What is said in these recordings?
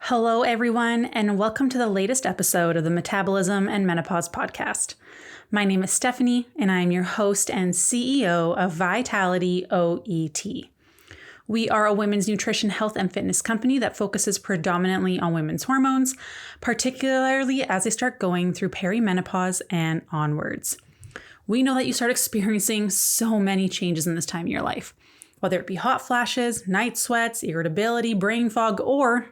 Hello, everyone, and welcome to the latest episode of the Metabolism and Menopause podcast. My name is Stephanie, and I am your host and CEO of Vitality OET. We are a women's nutrition, health, and fitness company that focuses predominantly on women's hormones, particularly as they start going through perimenopause and onwards. We know that you start experiencing so many changes in this time of your life, whether it be hot flashes, night sweats, irritability, brain fog, or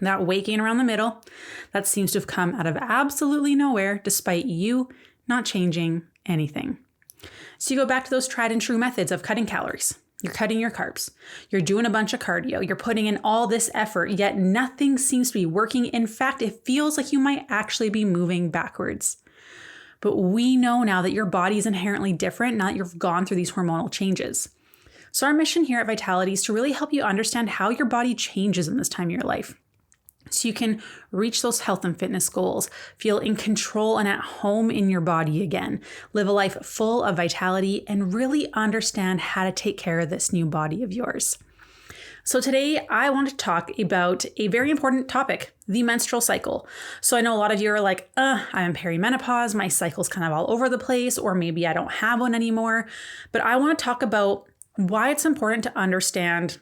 that weight gain around the middle that seems to have come out of absolutely nowhere despite you not changing anything. So you go back to those tried and true methods of cutting calories. You're cutting your carbs. You're doing a bunch of cardio. You're putting in all this effort, yet nothing seems to be working. In fact, it feels like you might actually be moving backwards. But we know now that your body is inherently different now that you've gone through these hormonal changes. So our mission here at Vitality is to really help you understand how your body changes in this time of your life, so you can reach those health and fitness goals, feel in control and at home in your body again, live a life full of vitality, and really understand how to take care of this new body of yours. So today I want to talk about a very important topic, the menstrual cycle. So I know a lot of you are like, I'm in perimenopause, my cycle's kind of all over the place, or maybe I don't have one anymore. But I want to talk about why it's important to understand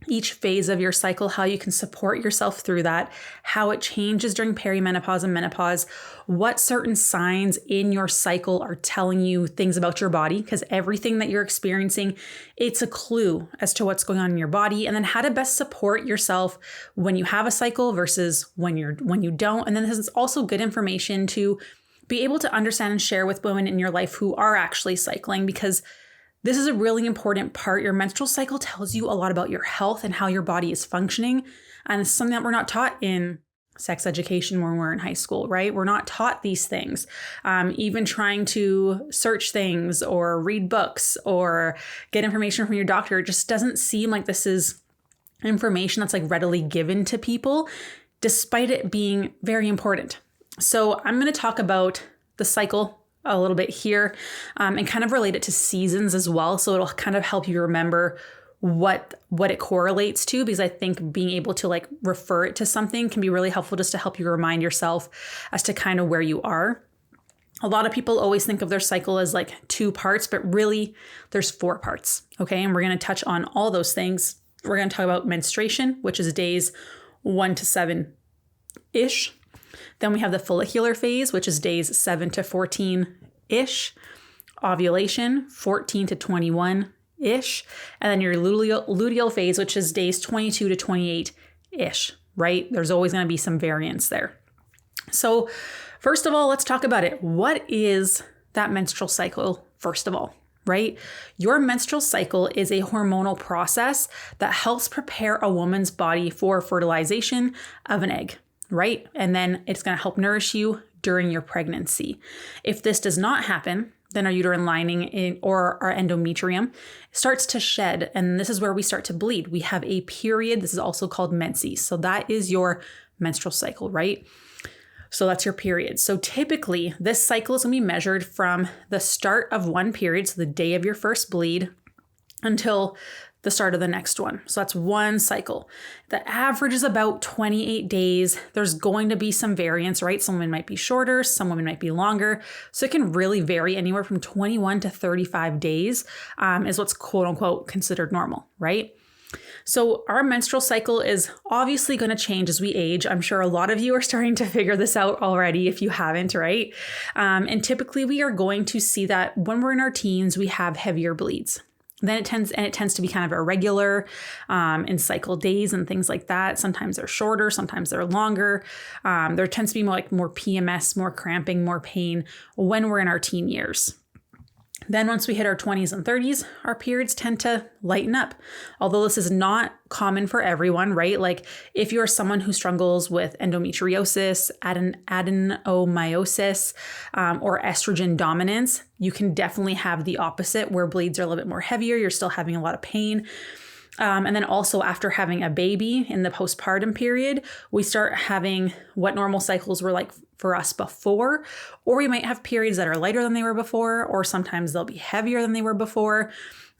each phase of your cycle, how you can support yourself through that, how it changes during perimenopause and menopause, what certain signs in your cycle are telling you things about your body, because everything that you're experiencing, it's a clue as to what's going on in your body, and then how to best support yourself when you have a cycle versus when you don't. And then this is also good information to be able to understand and share with women in your life who are actually cycling, because this is a really important part. Your menstrual cycle tells you a lot about your health and how your body is functioning. And it's something that we're not taught in sex education when we're in high school, right? We're not taught these things. Even trying to search things or read books or get information from your doctor, it just doesn't seem like this is information that's like readily given to people, despite it being very important. So I'm going to talk about the cycle a little bit here and kind of relate it to seasons as well. So it'll kind of help you remember what it correlates to, because I think being able to like refer it to something can be really helpful just to help you remind yourself as to kind of where you are. A lot of people always think of their cycle as like 2 parts, but really there's 4 parts. Okay. And we're going to touch on all those things. We're going to talk about menstruation, which is days 1 to 7-ish. Then we have the follicular phase, which is days 7 to 14-ish. Ovulation, 14 to 21-ish. And then your luteal phase, which is days 22 to 28-ish, right? There's always going to be some variance there. So first of all, let's talk about it. What is that menstrual cycle, first of all? Right? Your menstrual cycle is a hormonal process that helps prepare a woman's body for fertilization of an egg. Right? And then it's going to help nourish you during your pregnancy. If this does not happen, then our uterine lining or our endometrium starts to shed. And this is where we start to bleed. We have a period. This is also called menses. So that is your menstrual cycle, right? So that's your period. So typically this cycle is going to be measured from the start of one period, so the day of your first bleed, until the start of the next one. So that's one cycle. The average is about 28 days. There's going to be some variance, right? Some women might be shorter, some women might be longer. So it can really vary anywhere from 21 to 35 days is what's quote unquote considered normal, right? So our menstrual cycle is obviously going to change as we age. I'm sure a lot of you are starting to figure this out already if you haven't, right? And typically we are going to see that when we're in our teens, we have heavier bleeds. Then it tends to be kind of irregular in cycle days and things like that. Sometimes they're shorter, sometimes they're longer. There tends to be more PMS, more cramping, more pain when we're in our teen years. Then once we hit our 20s and 30s, our periods tend to lighten up. Although this is not common for everyone, right? Like if you're someone who struggles with endometriosis, adenomyosis, or estrogen dominance, you can definitely have the opposite where bleeds are a little bit more heavier. You're still having a lot of pain. And then also after having a baby in the postpartum period, we start having what normal cycles were like for us before, or we might have periods that are lighter than they were before, or sometimes they'll be heavier than they were before.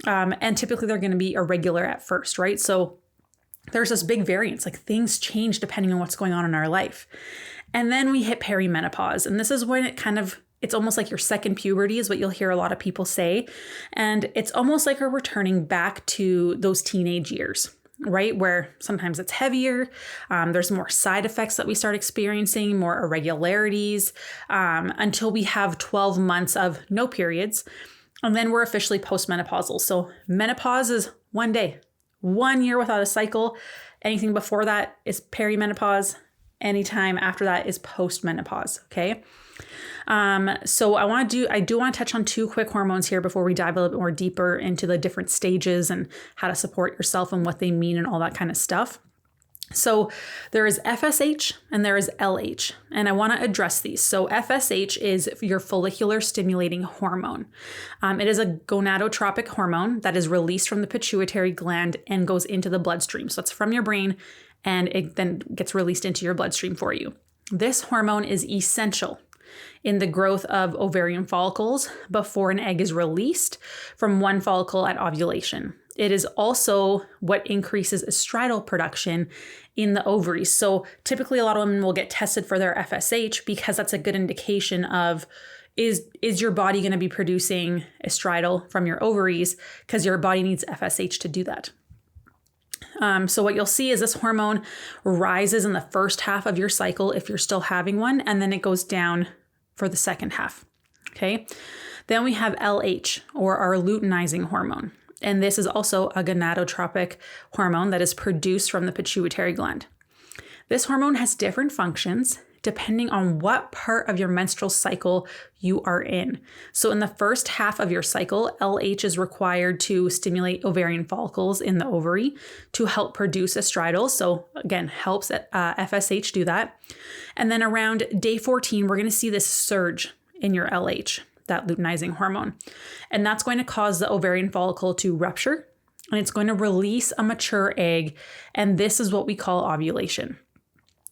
And typically they're going to be irregular at first, right? So there's this big variance, like things change depending on what's going on in our life. And then we hit perimenopause. And this is when it's almost like your second puberty is what you'll hear a lot of people say. And it's almost like we're returning back to those teenage years, right? Where sometimes it's heavier. There's more side effects that we start experiencing, more irregularities, until we have 12 months of no periods. And then we're officially postmenopausal. So menopause is 1 day, 1 year without a cycle. Anything before that is perimenopause. Anytime after that is postmenopause. Okay. So I do want to touch on 2 quick hormones here before we dive a little bit more deeper into the different stages and how to support yourself and what they mean and all that kind of stuff. So there is FSH and there is LH, and I want to address these. So FSH is your follicular stimulating hormone. It is a gonadotropic hormone that is released from the pituitary gland and goes into the bloodstream. So it's from your brain and it then gets released into your bloodstream for you. This hormone is essential in the growth of ovarian follicles before an egg is released from one follicle at ovulation. It is also what increases estridyl production in the ovaries. So typically a lot of women will get tested for their FSH because that's a good indication of is your body going to be producing estridyl from your ovaries, because your body needs FSH to do that. So what you'll see is this hormone rises in the first half of your cycle if you're still having one, and then it goes down for the second half. Okay. Then we have LH, or our luteinizing hormone. And this is also a gonadotropic hormone that is produced from the pituitary gland. This hormone has different functions depending on what part of your menstrual cycle you are in. So in the first half of your cycle, LH is required to stimulate ovarian follicles in the ovary to help produce estridyl. So again, helps FSH do that. And then around day 14, we're going to see this surge in your LH, that luteinizing hormone. And that's going to cause the ovarian follicle to rupture, and it's going to release a mature egg. And this is what we call ovulation.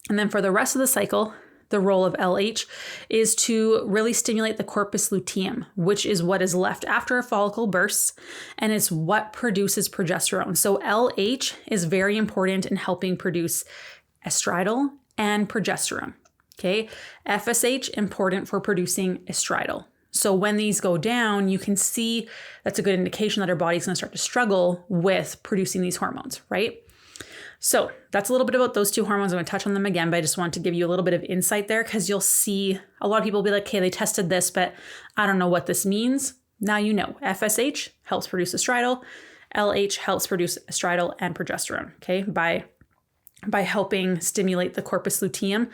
And then for the rest of the cycle, the role of LH is to really stimulate the corpus luteum, which is what is left after a follicle bursts, and it's what produces progesterone. So LH is very important in helping produce estridyl and progesterone. Okay. FSH, important for producing estridyl. So when these go down, you can see that's a good indication that our body's going to start to struggle with producing these hormones, right? So that's a little bit about those 2 hormones. I'm going to touch on them again, but I just want to give you a little bit of insight there, because you'll see a lot of people be like, okay, they tested this, but I don't know what this means. Now you know. FSH helps produce estridyl. LH helps produce estridyl and progesterone, okay, by helping stimulate the corpus luteum,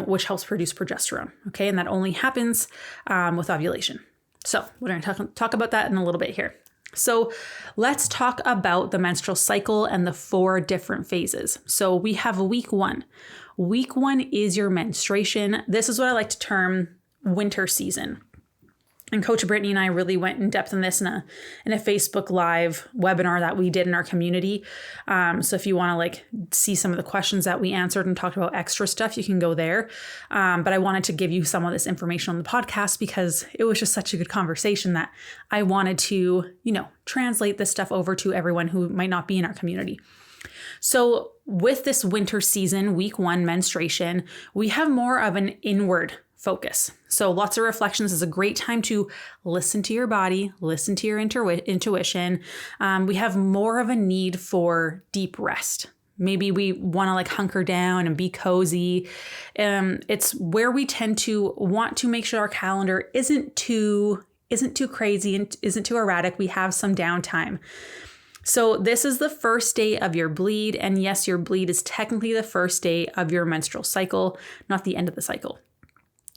which helps produce progesterone, okay? And that only happens with ovulation. So we're going to talk about that in a little bit here. So let's talk about the menstrual cycle and the 4 different phases. So we have week 1. Week 1 is your menstruation. This is what I like to term winter season. And Coach Brittany and I really went in depth in this in a Facebook Live webinar that we did in our community. So if you want to see some of the questions that we answered and talked about extra stuff, you can go there. But I wanted to give you some of this information on the podcast because it was just such a good conversation that I wanted to, translate this stuff over to everyone who might not be in our community. So with this winter season, week 1 menstruation, we have more of an inward focus. So lots of reflections is a great time to listen to your body, listen to your intuition. We have more of a need for deep rest. Maybe we want to hunker down and be cozy. It's where we tend to want to make sure our calendar isn't too crazy and isn't too erratic. We have some downtime. So this is the first day of your bleed. And yes, your bleed is technically the first day of your menstrual cycle, not the end of the cycle.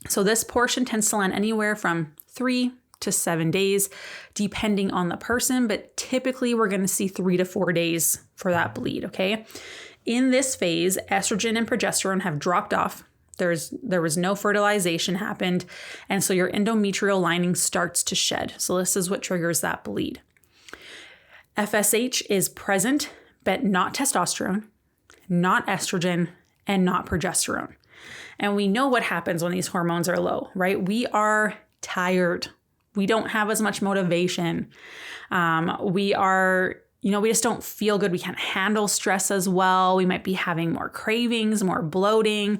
So this portion tends to land anywhere from 3 to 7 days, depending on the person, but typically we're going to see 3 to 4 days for that bleed, okay? In this phase, estrogen and progesterone have dropped off. There was no fertilization happened, and so your endometrial lining starts to shed. So this is what triggers that bleed. FSH is present, but not testosterone, not estrogen, and not progesterone. And we know what happens when these hormones are low, right? We are tired. We don't have as much motivation. We are we just don't feel good. We can't handle stress as well. We might be having more cravings, more bloating.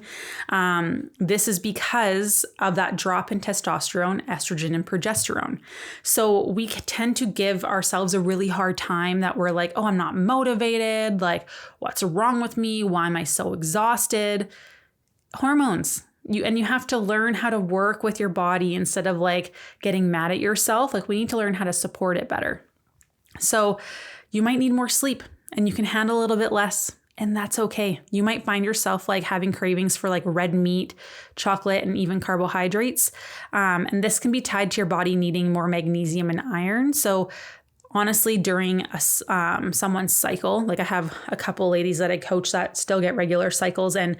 This is because of that drop in testosterone, estrogen, and progesterone. So we tend to give ourselves a really hard time that we're like, oh, I'm not motivated. Like, what's wrong with me? Why am I so exhausted? Hormones. You have to learn how to work with your body instead of like getting mad at yourself. Like, we need to learn how to support it better. So you might need more sleep and you can handle a little bit less, and that's okay. You might find yourself like having cravings for like red meat, chocolate, and even carbohydrates. And this can be tied to your body needing more magnesium and iron. So honestly, during someone's cycle, like I have a couple ladies that I coach that still get regular cycles, and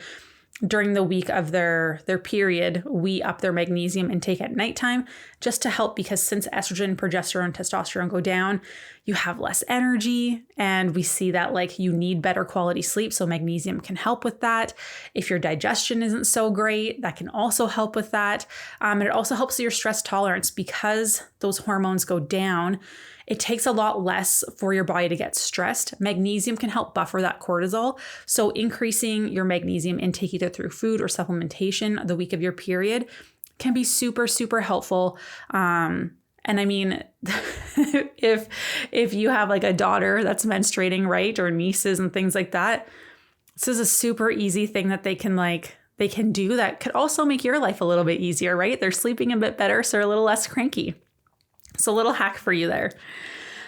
during the week of their period, we up their magnesium intake at nighttime just to help, because since estrogen, progesterone, testosterone go down, you have less energy, and we see that like you need better quality sleep. So magnesium can help with that. If your digestion isn't so great, that can also help with that. And it also helps with your stress tolerance, because those hormones go down. It takes a lot less for your body to get stressed. Magnesium can help buffer that cortisol. So increasing your magnesium intake either through food or supplementation the week of your period can be super, super helpful. And I mean, if you have like a daughter that's menstruating, right, or nieces and things like that, this is a super easy thing that they can do that could also make your life a little bit easier, right? They're sleeping a bit better, so they're a little less cranky. So a little hack for you there.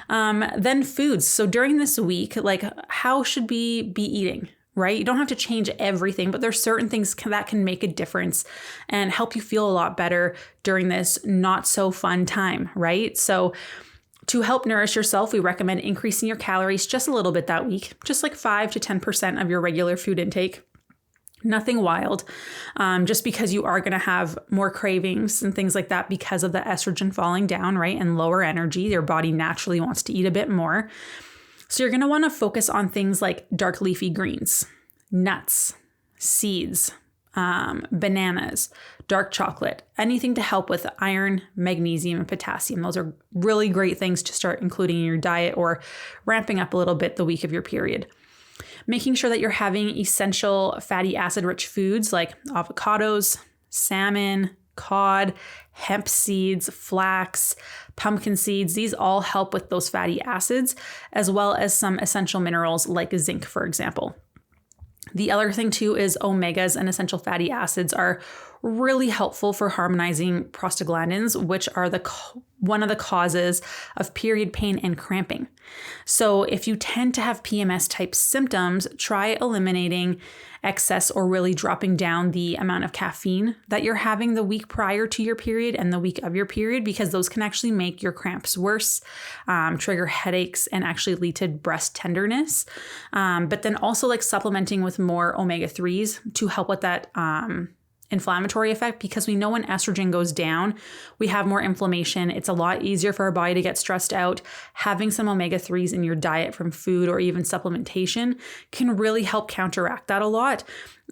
Then foods. So during this week, like, how should we be eating, right? You don't have to change everything, but there's certain things that can make a difference and help you feel a lot better during this not so fun time, right? So to help nourish yourself, we recommend increasing your calories just a little bit that week, just like 5 to 10% of your regular food intake. Nothing wild, just because you are going to have more cravings and things like that because of the estrogen falling down, right? And lower energy. Your body naturally wants to eat a bit more. So you're going to want to focus on things like dark leafy greens, nuts, seeds, bananas, dark chocolate, anything to help with iron, magnesium, and potassium. Those are really great things to start including in your diet or ramping up a little bit the week of your period. Making sure that you're having essential fatty acid-rich foods like avocados, salmon, cod, hemp seeds, flax, pumpkin seeds. These all help with those fatty acids, as well as some essential minerals like zinc, for example. The other thing too is omegas and essential fatty acids are really helpful for harmonizing prostaglandins, which are one of the causes of period pain and cramping. So if you tend to have PMS type symptoms, try eliminating excess or really dropping down the amount of caffeine that you're having the week prior to your period and the week of your period, because those can actually make your cramps worse, trigger headaches, and actually lead to breast tenderness. But then also like supplementing with more omega-3s to help with that inflammatory effect, because we know when estrogen goes down, we have more inflammation. It's a lot easier for our body to get stressed out. Having some omega-3s in your diet from food or even supplementation can really help counteract that a lot.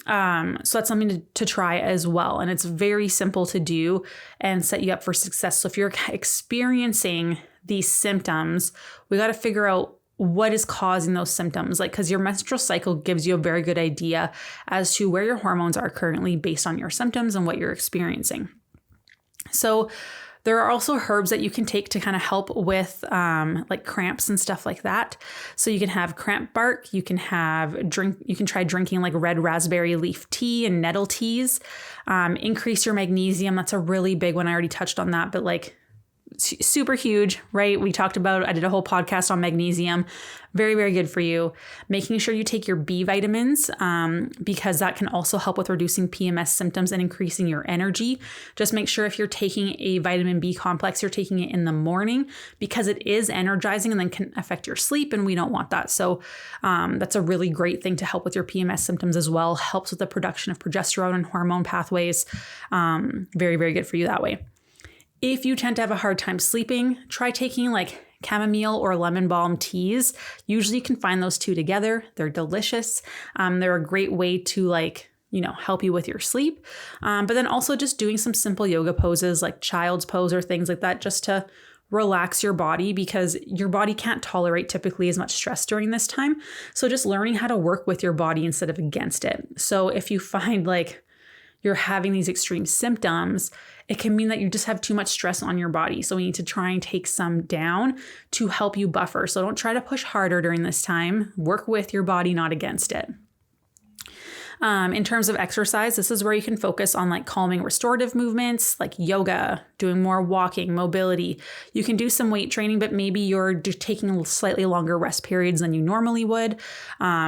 So that's something to try as well. And it's very simple to do and set you up for success. So if you're experiencing these symptoms, we got to figure out what is causing those symptoms, like, because your menstrual cycle gives you a very good idea as to where your hormones are currently based on your symptoms and what you're experiencing. So there are also herbs that you can take to kind of help with like cramps and stuff like that. So you can have cramp bark, you can try drinking like red raspberry leaf tea and nettle teas, increase your magnesium. That's a really big one. I already touched on that, but like super huge, right? I did a whole podcast on magnesium. Very, very good for you. Making sure you take your B vitamins, because that can also help with reducing PMS symptoms and increasing your energy. Just make sure if you're taking a vitamin B complex, you're taking it in the morning, because it is energizing and then can affect your sleep, and we don't want that. So that's a really great thing to help with your PMS symptoms as well. Helps with the production of progesterone and hormone pathways. Very, very good for you that way. If you tend to have a hard time sleeping, try taking like chamomile or lemon balm teas. Usually you can find those two together. They're delicious. They're a great way to help you with your sleep. But then also just doing some simple yoga poses like child's pose or things like that, just to relax your body because your body can't tolerate typically as much stress during this time. So just learning how to work with your body instead of against it. So if you find like you're having these extreme symptoms, it can mean that you just have too much stress on your body. So we need to try and take some down to help you buffer. So don't try to push harder during this time. Work with your body, not against it. In terms of exercise, this is where you can focus on like calming restorative movements like yoga, doing more walking, mobility. You can do some weight training, but maybe you're just taking slightly longer rest periods than you normally would,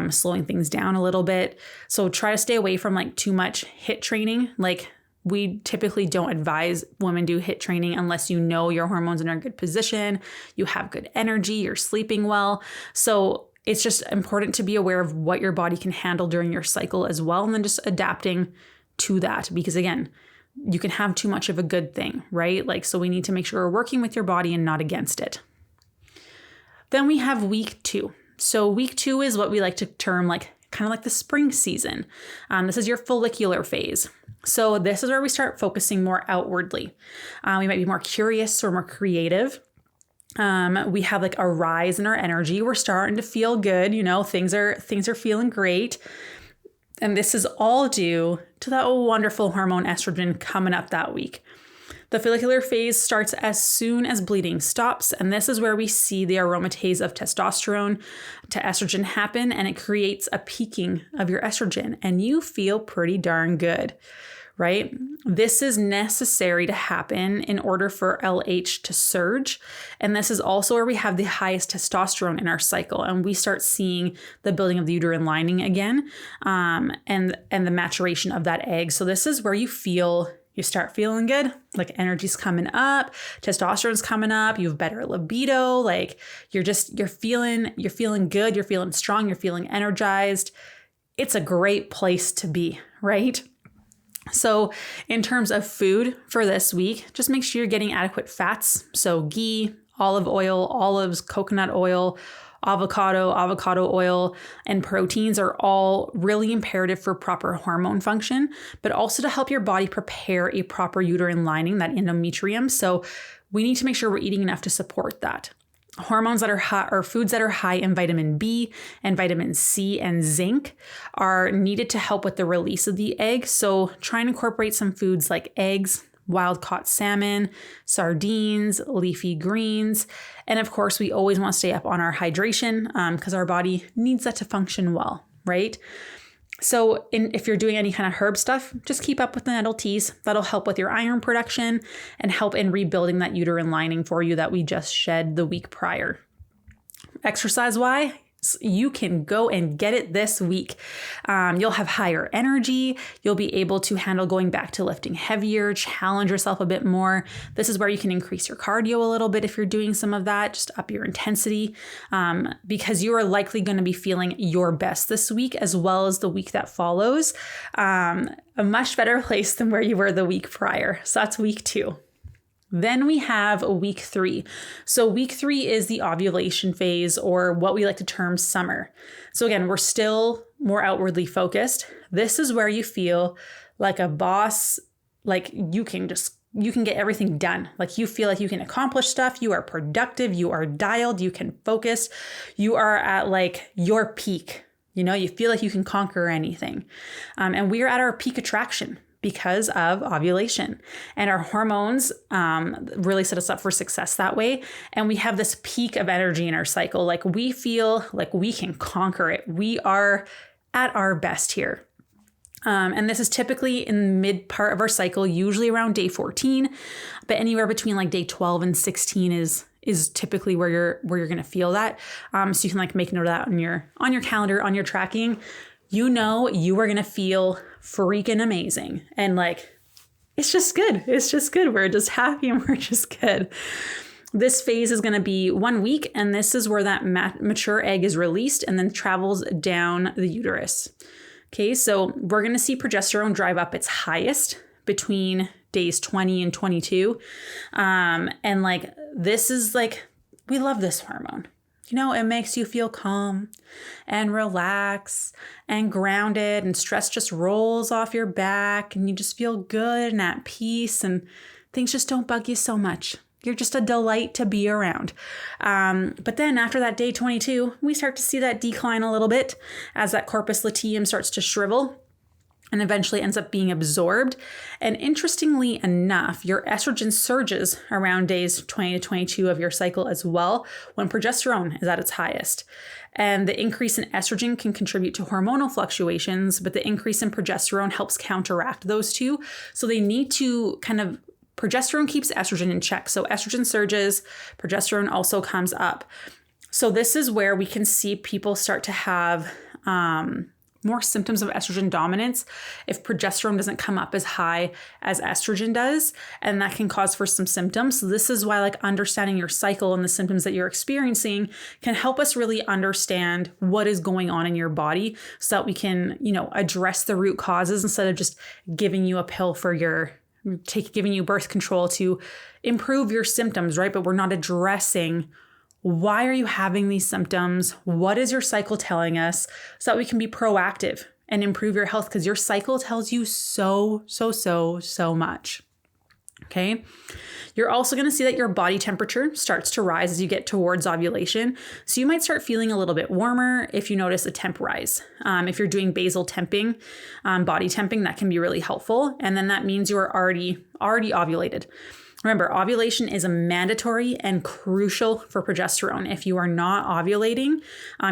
slowing things down a little bit. So try to stay away from like too much HIIT training. Like we typically don't advise women do HIIT training unless you know your hormones are in a good position, you have good energy, you're sleeping well. So it's just important to be aware of what your body can handle during your cycle as well, and then just adapting to that. Because again, you can have too much of a good thing, right? Like, so we need to make sure we're working with your body and not against it. Then we have week 2. So week 2 is what we like to term like kind of like the spring season. This is your follicular phase. So this is where we start focusing more outwardly. We might be more curious or more creative. We have like a rise in our energy. We're starting to feel good. You know, things are feeling great. And this is all due to that wonderful hormone estrogen coming up that week. The follicular phase starts as soon as bleeding stops. And this is where we see the aromatase of testosterone to estrogen happen. And it creates a peaking of your estrogen. And you feel pretty darn good, right? This is necessary to happen in order for LH to surge. And this is also where we have the highest testosterone in our cycle. And we start seeing the building of the uterine lining again, and the maturation of that egg. So this is where you start feeling good, like energy's coming up, testosterone's coming up, you have better libido, like you're feeling good, you're feeling strong, you're feeling energized. It's a great place to be, right? So in terms of food for this week, just make sure you're getting adequate fats. So ghee, olive oil, olives, coconut oil, avocado oil, and proteins are all really imperative for proper hormone function, but also to help your body prepare a proper uterine lining, that endometrium. So we need to make sure we're eating enough to support that. Hormones that are high, or foods that are high in vitamin B and vitamin C and zinc are needed to help with the release of the egg. So try and incorporate some foods like eggs, wild-caught salmon, sardines, leafy greens. And of course, we always want to stay up on our hydration because our body needs that to function well, right? So if you're doing any kind of herb stuff, just keep up with the nettle teas. That'll help with your iron production and help in rebuilding that uterine lining for you that we just shed the week prior. Exercise-wise, you can go and get it this week. You'll have higher energy. You'll be able to handle going back to lifting heavier, challenge yourself a bit more. This is where you can increase your cardio a little bit if you're doing some of that, just up your intensity, because you are likely going to be feeling your best this week as well as the week that follows. A much better place than where you were the week prior. So that's week 2. Then we have week 3. So week 3 is the ovulation phase, or what we like to term summer. So again, we're still more outwardly focused. This is where you feel like a boss, like you can get everything done. Like you feel like you can accomplish stuff. You are productive. You are dialed. You can focus. You are at like your peak. You know, you feel like you can conquer anything. And we are at our peak attraction because of ovulation, and our hormones really set us up for success that way. And we have this peak of energy in our cycle. Like we feel like we can conquer it. We are at our best here. And this is typically in the mid part of our cycle, usually around day 14, but anywhere between like day 12 and 16 is typically where you're going to feel that. So you can like make note of that on your calendar, on your tracking. You know, you are going to feel freaking amazing. And like, it's just good. It's just good. We're just happy and we're just good. This phase is going to be 1 week. And this is where that mature egg is released and then travels down the uterus. Okay. So we're going to see progesterone drive up its highest between days 20 and 22. And like, this is like, we love this hormone. You know, it makes you feel calm and relax and grounded, and stress just rolls off your back and you just feel good and at peace and things just don't bug you so much. You're just a delight to be around. But then after that day 22, we start to see that decline a little bit as that corpus luteum starts to shrivel and eventually ends up being absorbed. And interestingly enough, your estrogen surges around days 20 to 22 of your cycle as well, when progesterone is at its highest. And the increase in estrogen can contribute to hormonal fluctuations, but the increase in progesterone helps counteract those two. So they need to progesterone keeps estrogen in check. So estrogen surges, progesterone also comes up. So this is where we can see people start to have more symptoms of estrogen dominance if progesterone doesn't come up as high as estrogen does, and that can cause for some symptoms. So this is why understanding your cycle and the symptoms that you're experiencing can help us really understand what is going on in your body so that we can, address the root causes instead of just giving you a pill for giving you birth control to improve your symptoms, right? But we're not addressing why are you having these symptoms? What is your cycle telling us so that we can be proactive and improve your health, because your cycle tells you so much. Okay. You're also going to see that your body temperature starts to rise as you get towards ovulation. So you might start feeling a little bit warmer if you notice a temp rise. If you're doing basal temping, body temping, that can be really helpful. And then that means you are already ovulated. Remember, ovulation is a mandatory and crucial for progesterone. If you are not ovulating,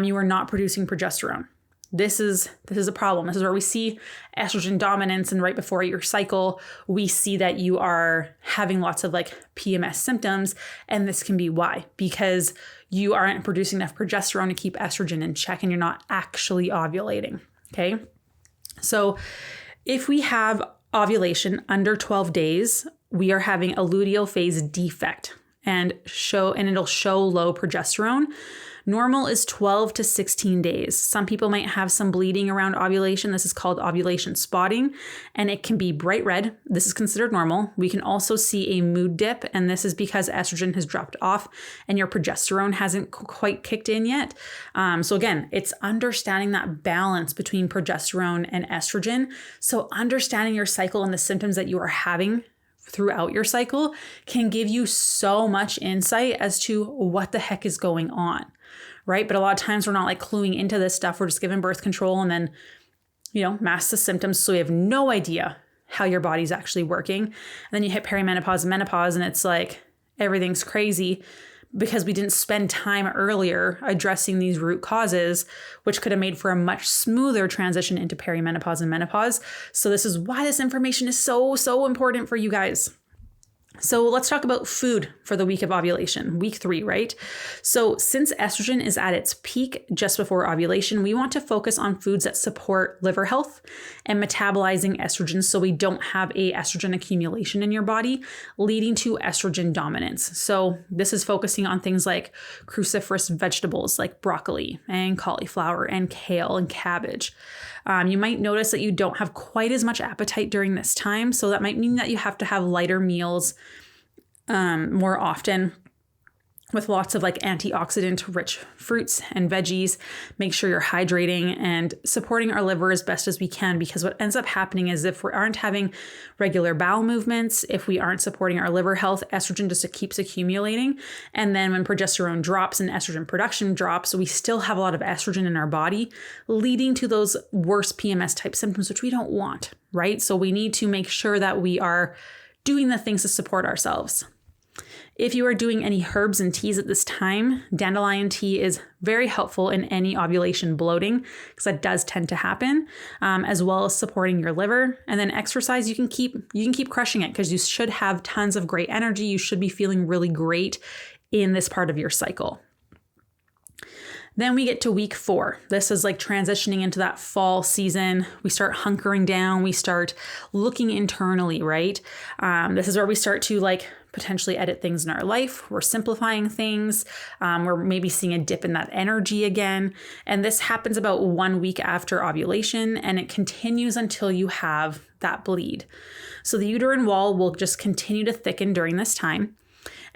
you are not producing progesterone. This is a problem. This is where we see estrogen dominance, and right before your cycle, we see that you are having lots of PMS symptoms, and this can be why, because you aren't producing enough progesterone to keep estrogen in check, and you're not actually ovulating. Okay, so if we have ovulation under 12 days, we are having a luteal phase defect and it'll show low progesterone. Normal is 12 to 16 days. Some people might have some bleeding around ovulation. This is called ovulation spotting, and it can be bright red. This is considered normal. We can also see a mood dip, and this is because estrogen has dropped off and your progesterone hasn't quite kicked in yet. So again, it's understanding that balance between progesterone and estrogen. So understanding your cycle and the symptoms that you are having throughout your cycle can give you so much insight as to what the heck is going on, right? But a lot of times we're not cluing into this stuff. We're just given birth control and then, mask the symptoms. So we have no idea how your body's actually working. And then you hit perimenopause and menopause, and it's everything's crazy because we didn't spend time earlier addressing these root causes, which could have made for a much smoother transition into perimenopause and menopause. So this is why this information is so important for you guys. So let's talk about food for the week of ovulation, week 3, right? So since estrogen is at its peak just before ovulation, we want to focus on foods that support liver health and metabolizing estrogen so we don't have a estrogen accumulation in your body, leading to estrogen dominance. So this is focusing on things like cruciferous vegetables like broccoli and cauliflower and kale and cabbage. You might notice that you don't have quite as much appetite during this time. So that might mean that you have to have lighter meals more often with lots of antioxidant rich fruits and veggies. Make sure you're hydrating and supporting our liver as best as we can, because what ends up happening is if we aren't having regular bowel movements, if we aren't supporting our liver health, estrogen just keeps accumulating. And then when progesterone drops and estrogen production drops, we still have a lot of estrogen in our body, leading to those worse PMS type symptoms, which we don't want, right? So we need to make sure that we are doing the things to support ourselves. If you are doing any herbs and teas at this time, dandelion tea is very helpful in any ovulation bloating, because that does tend to happen, as well as supporting your liver. And then exercise, you can keep crushing it, because you should have tons of great energy. You should be feeling really great in this part of your cycle. Then we get to week 4. This is transitioning into that fall season. We start hunkering down. We start looking internally, right? This is where we start to potentially edit things in our life. We're simplifying things. We're maybe seeing a dip in that energy again. And this happens about 1 week after ovulation, and it continues until you have that bleed. So the uterine wall will just continue to thicken during this time.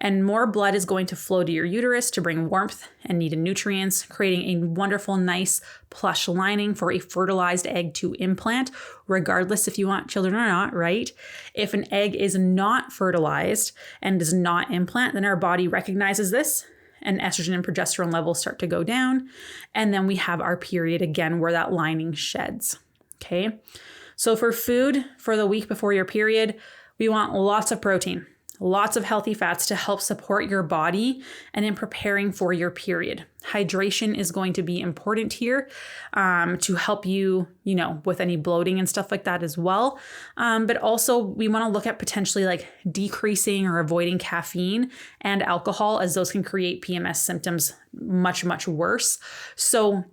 And more blood is going to flow to your uterus to bring warmth and needed nutrients, creating a wonderful, nice plush lining for a fertilized egg to implant, regardless if you want children or not, right? If an egg is not fertilized and does not implant, then our body recognizes this and estrogen and progesterone levels start to go down. And then we have our period again where that lining sheds, okay? So for food for the week before your period, we want lots of protein, lots of healthy fats to help support your body and in preparing for your period. Hydration is going to be important here to help you, with any bloating and stuff like that as well. But also we want to look at potentially like decreasing or avoiding caffeine and alcohol, as those can create PMS symptoms much, much worse. So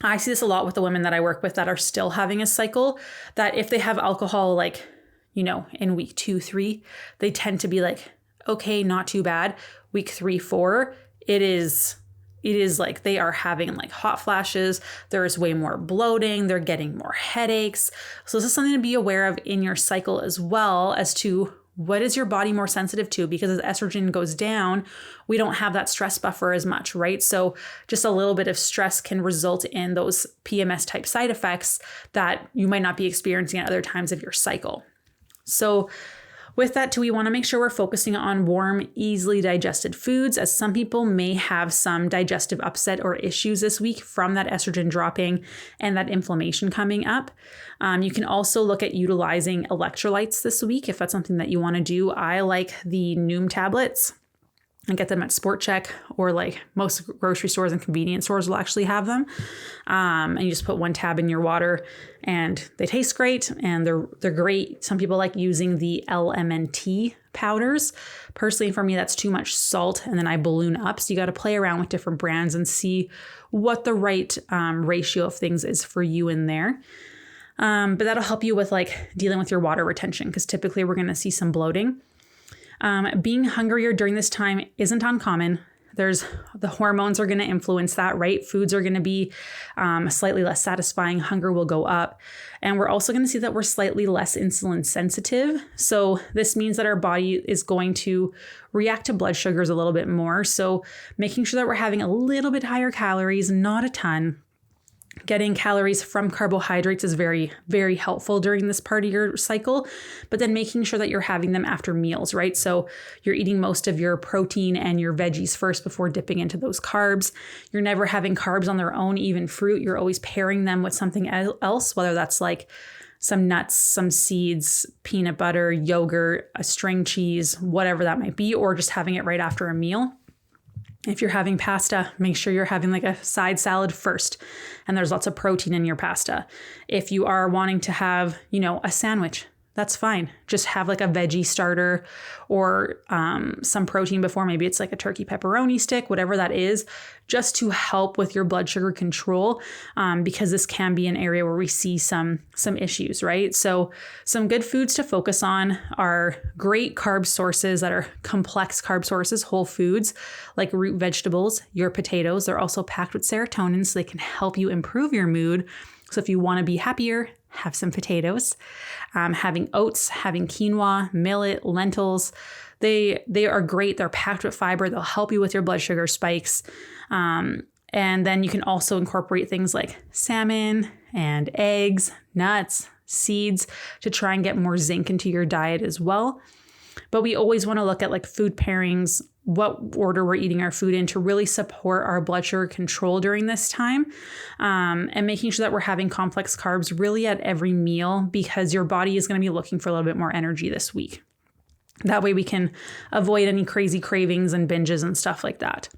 I see this a lot with the women that I work with that are still having a cycle, that if they have alcohol, like, in week 2, 3, they tend to be like, okay, not too bad. Week 3, 4, it is like they are having like hot flashes. There's way more bloating. They're getting more headaches. So this is something to be aware of in your cycle as well, as to what is your body more sensitive to? Because as estrogen goes down, we don't have that stress buffer as much, right? So just a little bit of stress can result in those PMS type side effects that you might not be experiencing at other times of your cycle. So with that too, we want to make sure we're focusing on warm, easily digested foods, as some people may have some digestive upset or issues this week from that estrogen dropping and that inflammation coming up. You can also look at utilizing electrolytes this week if that's something that you want to do. I like the Noom tablets. And get them at Sport Chek, or like most grocery stores and convenience stores will actually have them. And you just put 1 tab in your water and they taste great and they're great. Some people like using the LMNT powders. Personally, for me, that's too much salt and then I balloon up. So you got to play around with different brands and see what the right ratio of things is for you in there. But that'll help you with like dealing with your water retention, because typically we're going to see some bloating. Being hungrier during this time isn't uncommon. The hormones are going to influence that, right? Foods are going to be slightly less satisfying. Hunger will go up. And we're also going to see that we're slightly less insulin sensitive. So this means that our body is going to react to blood sugars a little bit more. So making sure that we're having a little bit higher calories, not a ton. Getting calories from carbohydrates is very, very helpful during this part of your cycle, but then making sure that you're having them after meals, right? So you're eating most of your protein and your veggies first before dipping into those carbs. You're never having carbs on their own, even fruit. You're always pairing them with something else, whether that's like some nuts, some seeds, peanut butter, yogurt, a string cheese, whatever that might be, or just having it right after a meal. If you're having pasta, make sure you're having like a side salad first, and there's lots of protein in your pasta. If you are wanting to have, a sandwich, that's fine. Just have like a veggie starter or some protein before. Maybe it's like a turkey pepperoni stick, whatever that is, just to help with your blood sugar control, because this can be an area where we see some issues, right? So some good foods to focus on are great carb sources that are complex carb sources, whole foods like root vegetables, your potatoes. They're also packed with serotonin, so they can help you improve your mood. So if you want to be happier, have some potatoes. Having oats, having quinoa, millet, lentils. They are great. They're packed with fiber. They'll help you with your blood sugar spikes. And then you can also incorporate things like salmon and eggs, nuts, seeds to try and get more zinc into your diet as well. But we always want to look at like food pairings, what order we're eating our food in to really support our blood sugar control during this time, and making sure that we're having complex carbs really at every meal, because your body is going to be looking for a little bit more energy this week. That way we can avoid any crazy cravings and binges and stuff like that.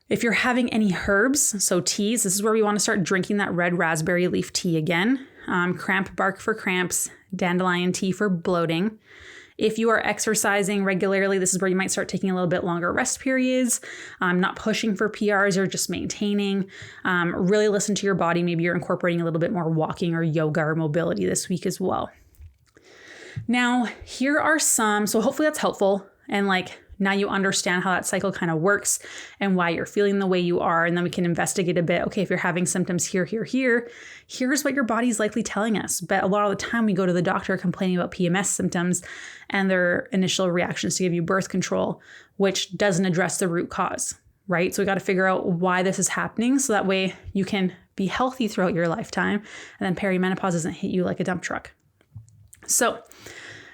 If you're having any herbs, so teas, this is where we want to start drinking that red raspberry leaf tea again. Cramp bark for cramps, dandelion tea for bloating. If you are exercising regularly, this is where you might start taking a little bit longer rest periods, not pushing for PRs or just maintaining. Really listen to your body. Maybe you're incorporating a little bit more walking or yoga or mobility this week as well. Now, here are some, so hopefully that's helpful and like Now you understand how that cycle kind of works and why you're feeling the way you are. And then we can investigate a bit. Okay, if you're having symptoms here, here's what your body's likely telling us. But a lot of the time we go to the doctor complaining about PMS symptoms and their initial reactions to give you birth control, which doesn't address the root cause, right? So we got to figure out why this is happening so that way you can be healthy throughout your lifetime and then perimenopause doesn't hit you like a dump truck. So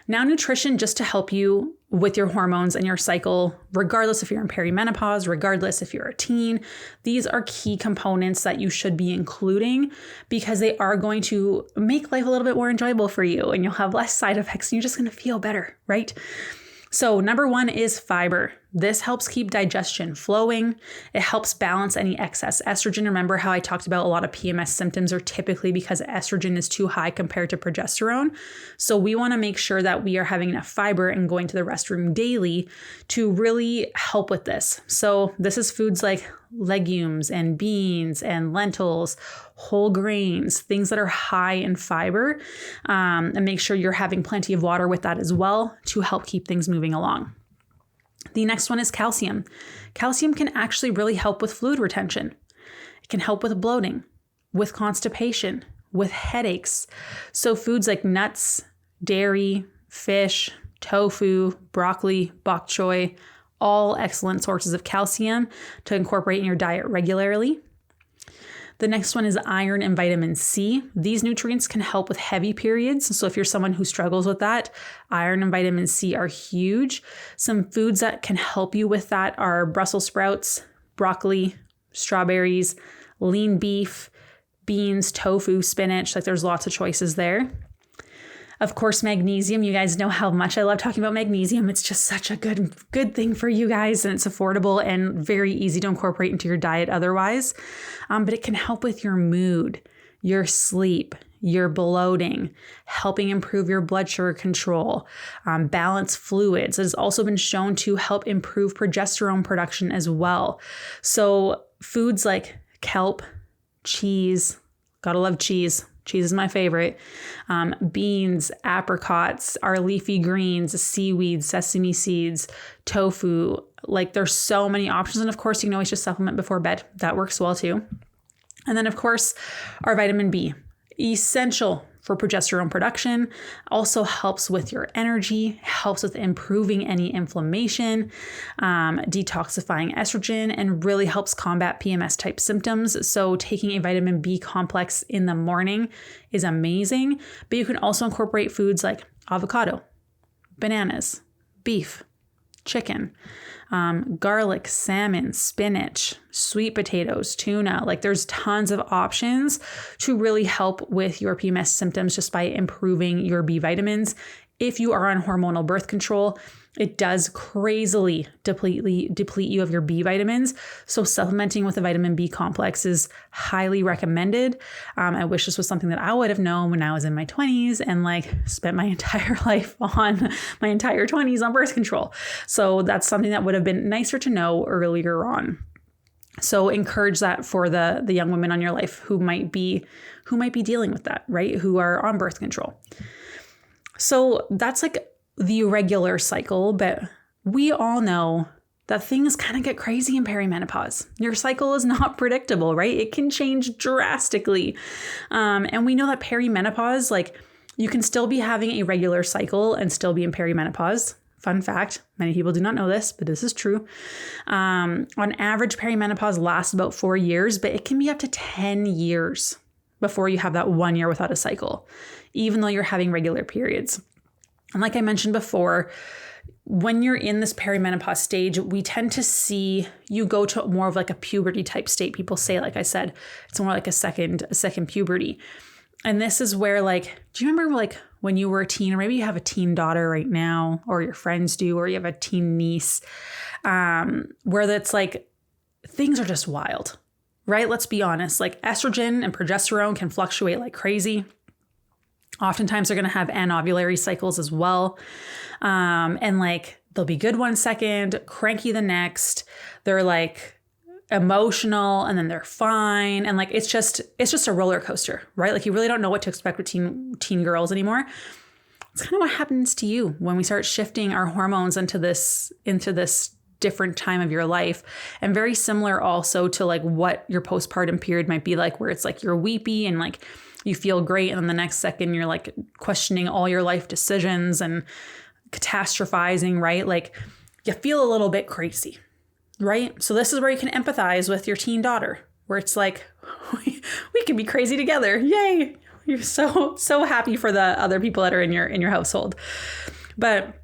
now nutrition just to help you with your hormones and your cycle, regardless if you're in perimenopause, regardless if you're a teen. These are key components that you should be including because they are going to make life a little bit more enjoyable for you and you'll have less side effects and you're just going to feel better, right? So number 1 is fiber. This helps keep digestion flowing. It helps balance any excess estrogen. Remember how I talked about a lot of PMS symptoms are typically because estrogen is too high compared to progesterone. So we want to make sure that we are having enough fiber and going to the restroom daily to really help with this. So this is foods like legumes and beans and lentils, whole grains, things that are high in fiber, and make sure you're having plenty of water with that as well to help keep things moving along. The next one is calcium. Calcium can actually really help with fluid retention. It can help with bloating, with constipation, with headaches. So foods like nuts, dairy, fish, tofu, broccoli, bok choy, all excellent sources of calcium to incorporate in your diet regularly. The next one is iron and vitamin C. These nutrients can help with heavy periods. So if you're someone who struggles with that, iron and vitamin C are huge. Some foods that can help you with that are Brussels sprouts, broccoli, strawberries, lean beef, beans, tofu, spinach. Like there's lots of choices there. Of course, magnesium. You guys know how much I love talking about magnesium. It's just such a good thing for you guys, and it's affordable and very easy to incorporate into your diet otherwise. But it can help with your mood, your sleep, your bloating, helping improve your blood sugar control, balance fluids. It has also been shown to help improve progesterone production as well. So foods like kelp, cheese, gotta love cheese. Cheese is my favorite. Beans, apricots, our leafy greens, seaweed, sesame seeds, tofu. Like there's so many options. And of course, you can always just supplement before bed. That works well too. And then of course, our vitamin B, essential for progesterone production, also helps with your energy, helps with improving any inflammation, detoxifying estrogen, and really helps combat PMS type symptoms. So taking a vitamin B complex in the morning is amazing, but you can also incorporate foods like avocado, bananas, beef, chicken, garlic, salmon, spinach, sweet potatoes, tuna. Like there's tons of options to really help with your PMS symptoms just by improving your B vitamins. If you are on hormonal birth control, it does crazily deplete you of your B vitamins. So supplementing with a vitamin B complex is highly recommended. I wish this was something that I would have known when I was in my 20s and like spent my entire life on my entire 20s on birth control. So that's something that would have been nicer to know earlier on. So encourage that for the young women on your life who might be dealing with that, right? Who are on birth control. So that's like the regular cycle, but we all know that things kind of get crazy in perimenopause. Your cycle is not predictable, right? It can change drastically. And we know that perimenopause, like you can still be having a regular cycle and still be in perimenopause. Fun fact, many people do not know this, but this is true. On average, perimenopause lasts about 4 years, but it can be up to 10 years before you have that 1 year without a cycle, even though you're having regular periods. And like I mentioned before, when you're in this perimenopause stage, we tend to see you go to more of like a puberty type state. People say, like I said, it's more like a second puberty. And this is where like, do you remember like when you were a teen, or maybe you have a teen daughter right now, or your friends do, or you have a teen niece, where that's like, things are just wild, right? Let's be honest, like estrogen and progesterone can fluctuate like crazy. Oftentimes they're going to have anovulatory cycles as well. And like, they'll be good one second, cranky the next. They're like emotional and then they're fine. And like, it's just a roller coaster, right? Like you really don't know what to expect with teen girls anymore. it's kind of what happens to you when we start shifting our hormones into this different time of your life. And very similar also to like what your postpartum period might be like, where it's like you're weepy and like you feel great, and then the next second you're like questioning all your life decisions and catastrophizing, right? Like you feel a little bit crazy, right? So this is where you can empathize with your teen daughter, where it's like, we can be crazy together. Yay. You're so happy for the other people that are in your household. But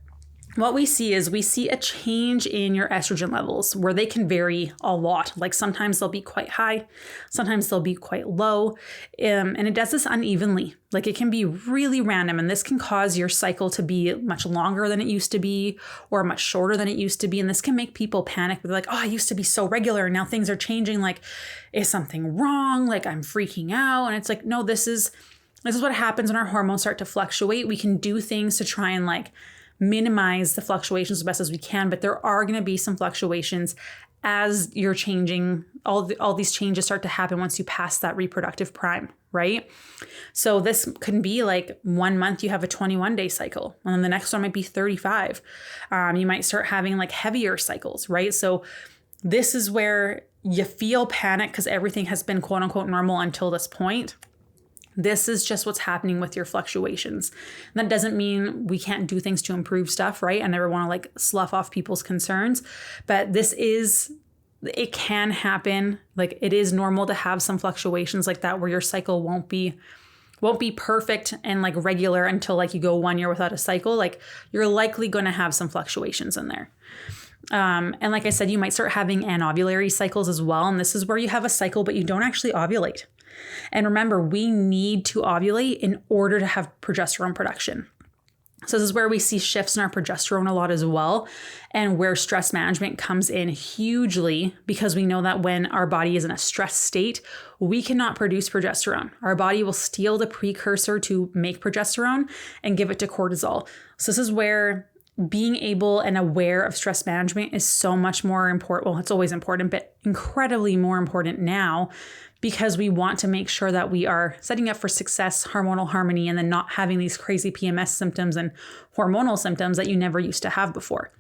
what we see a change in your estrogen levels where they can vary a lot. Like sometimes they'll be quite high, sometimes they'll be quite low. And it does this unevenly. Like it can be really random, and this can cause your cycle to be much longer than it used to be or much shorter than it used to be. And this can make people panic. They're like, oh, I used to be so regular and now things are changing. Like, is something wrong? Like I'm freaking out. And it's like, no, this is what happens when our hormones start to fluctuate. We can do things to try and like minimize the fluctuations as best as we can, but there are going to be some fluctuations as you're changing. All these changes start to happen once you pass that reproductive prime, right? So this can be like 1 month you have a 21-day cycle, and then the next one might be 35. You might start having like heavier cycles, right? So this is where you feel panic because everything has been quote unquote normal until this point. This is just what's happening with your fluctuations. And that doesn't mean we can't do things to improve stuff, right? I never want to like slough off people's concerns, but it can happen. Like it is normal to have some fluctuations like that where your cycle won't be perfect and like regular until like you go 1 year without a cycle. Like you're likely going to have some fluctuations in there. And like I said, you might start having anovulatory cycles as well. And this is where you have a cycle, but you don't actually ovulate. And remember, we need to ovulate in order to have progesterone production. So this is where we see shifts in our progesterone a lot as well, and where stress management comes in hugely, because we know that when our body is in a stress state, we cannot produce progesterone. Our body will steal the precursor to make progesterone and give it to cortisol. So this is where being able and aware of stress management is so much more important. Well, it's always important, but incredibly more important now, because we want to make sure that we are setting up for success, hormonal harmony, and then not having these crazy PMS symptoms and hormonal symptoms that you never used to have before.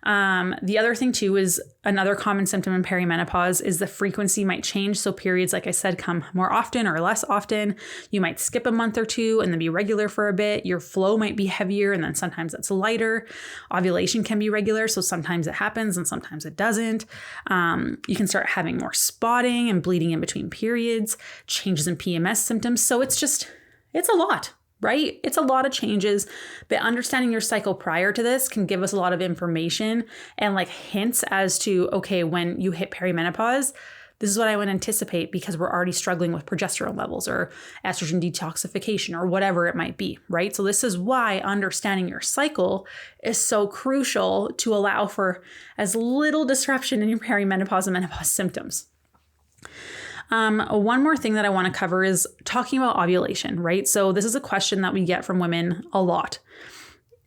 The other thing too is another common symptom in perimenopause is the frequency might change. So periods, like I said, come more often or less often. You might skip a month or two and then be regular for a bit. Your flow might be heavier and then sometimes it's lighter. Ovulation can be regular. So sometimes it happens and sometimes it doesn't. You can start having more spotting and bleeding in between periods, changes in PMS symptoms. So it's a lot. Right? It's a lot of changes, but understanding your cycle prior to this can give us a lot of information and like hints as to, okay, when you hit perimenopause, this is what I would anticipate because we're already struggling with progesterone levels or estrogen detoxification or whatever it might be, right? So this is why understanding your cycle is so crucial to allow for as little disruption in your perimenopause and menopause symptoms. One more thing that I want to cover is talking about ovulation, right? So this is a question that we get from women a lot.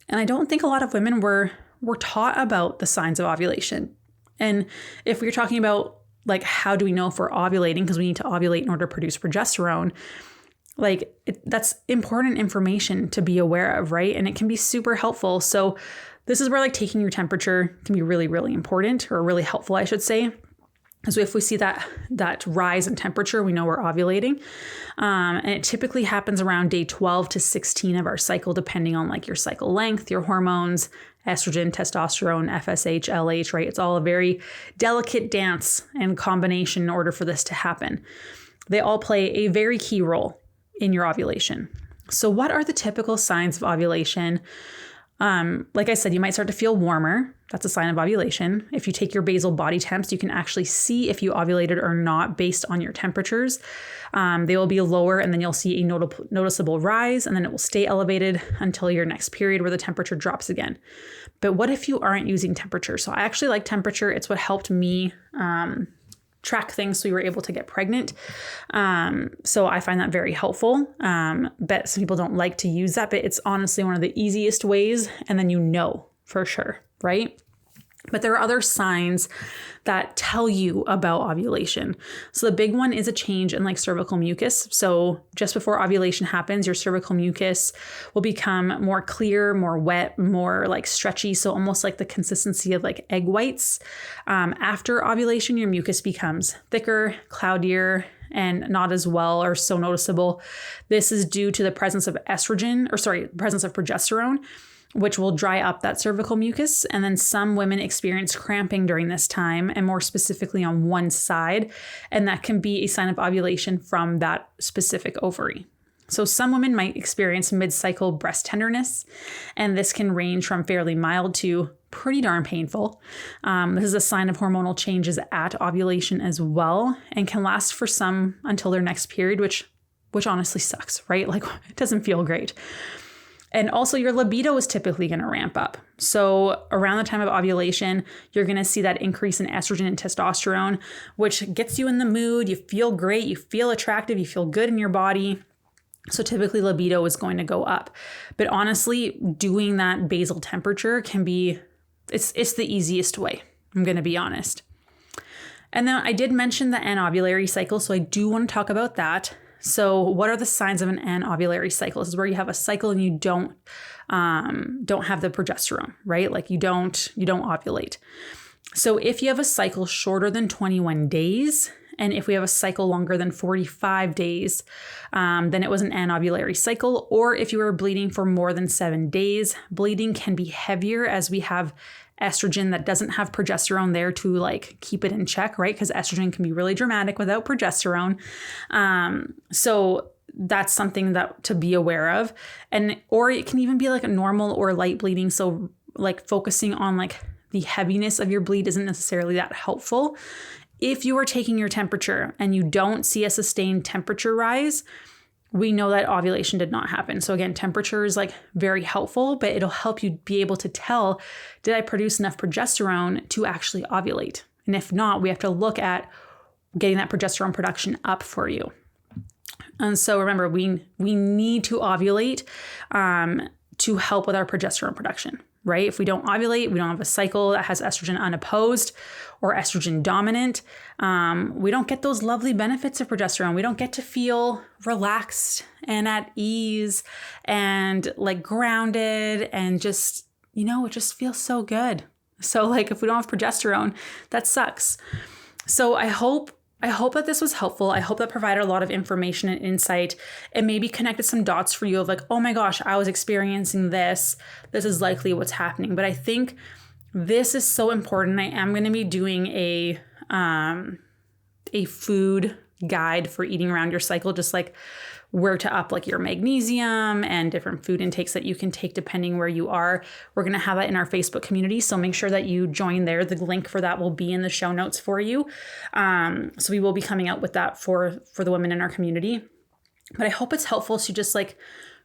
And I don't think a lot of women were taught about the signs of ovulation. And if we're talking about like, how do we know if we're ovulating? Because we need to ovulate in order to produce progesterone. Like that's important information to be aware of, right? And it can be super helpful. So this is where like taking your temperature can be really, really important, or really helpful, I should say. So if we see that rise in temperature, we know we're ovulating. And it typically happens around day 12 to 16 of our cycle, depending on like your cycle length, your hormones, estrogen, testosterone, FSH, LH, right? It's all a very delicate dance and combination in order for this to happen. They all play a very key role in your ovulation. So what are the typical signs of ovulation? Like I said, you might start to feel warmer. That's a sign of ovulation. If you take your basal body temps, you can actually see if you ovulated or not based on your temperatures. They will be lower, and then you'll see a noticeable rise, and then it will stay elevated until your next period where the temperature drops again. But what if you aren't using temperature? So I actually like temperature. It's what helped me track things so we were able to get pregnant. So I find that very helpful. But some people don't like to use that, but it's honestly one of the easiest ways. And then you know for sure, right? But there are other signs that tell you about ovulation. So the big one is a change in like cervical mucus. So just before ovulation happens, your cervical mucus will become more clear, more wet, more like stretchy. So almost like the consistency of like egg whites. After ovulation, your mucus becomes thicker, cloudier, and not as well or so noticeable. This is due to the presence of presence of progesterone, which will dry up that cervical mucus. And then some women experience cramping during this time, and more specifically on one side. And that can be a sign of ovulation from that specific ovary. So some women might experience mid-cycle breast tenderness, and this can range from fairly mild to pretty darn painful. This is a sign of hormonal changes at ovulation as well, and can last for some until their next period, which honestly sucks, right? Like, it doesn't feel great. And also your libido is typically going to ramp up. So around the time of ovulation, you're going to see that increase in estrogen and testosterone, which gets you in the mood. You feel great. You feel attractive. You feel good in your body. So typically libido is going to go up. But honestly, doing that basal temperature can be, it's the easiest way. I'm going to be honest. And then I did mention the anovulatory cycle. So I do want to talk about that. So what are the signs of an anovulatory cycle? This is where you have a cycle and you don't have the progesterone, right? Like you don't ovulate. So if you have a cycle shorter than 21 days, and if we have a cycle longer than 45 days, then it was an anovulatory cycle. Or if you were bleeding for more than 7 days, bleeding can be heavier as we have estrogen that doesn't have progesterone there to like keep it in check, right? Because estrogen can be really dramatic without progesterone. So that's something that to be aware of. Or it can even be like a normal or light bleeding. So like focusing on like the heaviness of your bleed isn't necessarily that helpful. If you are taking your temperature and you don't see a sustained temperature rise, we know that ovulation did not happen. So again, temperature is like very helpful, but it'll help you be able to tell, did I produce enough progesterone to actually ovulate? And if not, we have to look at getting that progesterone production up for you. And so remember, we need to ovulate to help with our progesterone production, right? If we don't ovulate, we don't have a cycle that has estrogen unopposed or estrogen dominant, we don't get those lovely benefits of progesterone. We don't get to feel relaxed and at ease and like grounded and just, it just feels so good. So like if we don't have progesterone, that sucks. So I hope that this was helpful. I hope that provided a lot of information and insight and maybe connected some dots for you of like, oh my gosh, I was experiencing this. This is likely what's happening. But I think this is so important. I am going to be doing a food guide for eating around your cycle, just like where to up like your magnesium and different food intakes that you can take depending where you are. We're going to have that in our Facebook community. So make sure that you join there. The link for that will be in the show notes for you. So we will be coming out with that for the women in our community. But I hope it's helpful to just like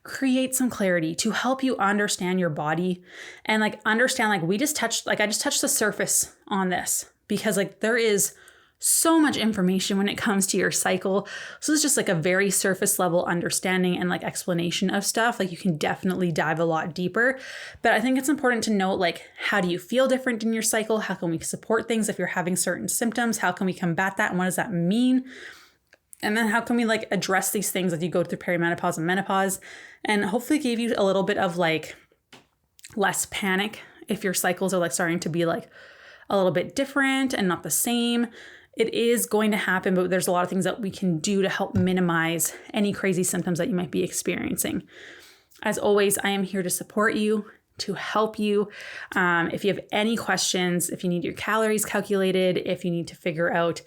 create some clarity to help you understand your body and like understand like I just touched the surface on this because like there is so much information when it comes to your cycle. So it's just like a very surface level understanding and like explanation of stuff. Like you can definitely dive a lot deeper. But I think it's important to note like, how do you feel different in your cycle? How can we support things if you're having certain symptoms? How can we combat that? And what does that mean? And then how can we like address these things as you go through perimenopause and menopause? And hopefully gave you a little bit of like less panic if your cycles are like starting to be like a little bit different and not the same. It is going to happen, but there's a lot of things that we can do to help minimize any crazy symptoms that you might be experiencing. As always, I am here to support you, to help you. If you have any questions, if you need your calories calculated, if you need to figure out,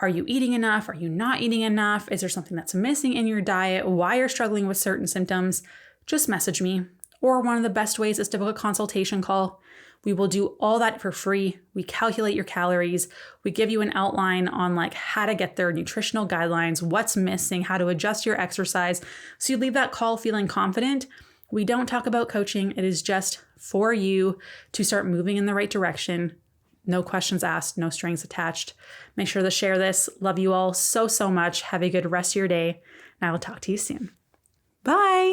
are you eating enough? Are you not eating enough? Is there something that's missing in your diet? Why you're struggling with certain symptoms? Just message me. Or one of the best ways is to book a consultation call. We will do all that for free. We calculate your calories. We give you an outline on like how to get there, nutritional guidelines, what's missing, how to adjust your exercise. So you leave that call feeling confident. We don't talk about coaching. It is just for you to start moving in the right direction. No questions asked, no strings attached. Make sure to share this. Love you all so, so much. Have a good rest of your day. And I will talk to you soon. Bye.